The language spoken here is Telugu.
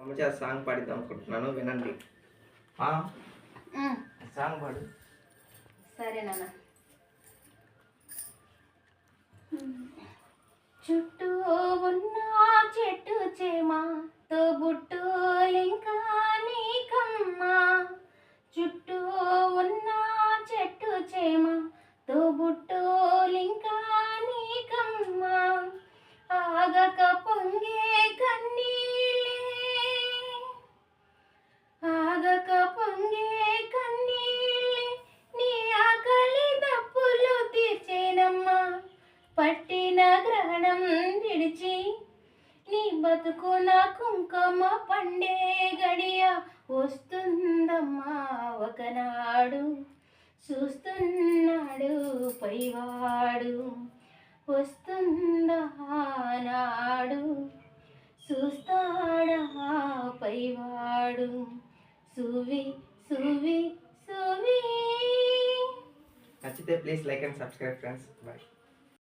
అమ్మ చేత సాంగ్ పాడిద్దాం అనుకుంటున్నాను, వినండి. సాంగ్ పాడు. సరే నాన్న. చుట్టూ ఉన్న చెట్టు చేమ తోబుట్టులింకా నీకమ్మా, చుట్టూ ఉన్న చెట్టు చేమ తోబుట్టులింకా నీకమ్మా, ఆగక పొంగే కన్నీళ్ళే, ఆగక పొంగే కన్నీళ్ళే నీ ఆకలి దప్పులు తీర్చేనమ్మా, పట్టిన గ్రహణం విడిచి నీ బతుకున కుంకుమ పండే గడియ వస్తుందమ్మా, ఒకనాడు చూస్తున్నాడు పైవాడు, వస్తుందా నాడు చూస్తాడా పైవాడు, సువి సువి సువి. నచ్చితే please like and subscribe friends. Bye.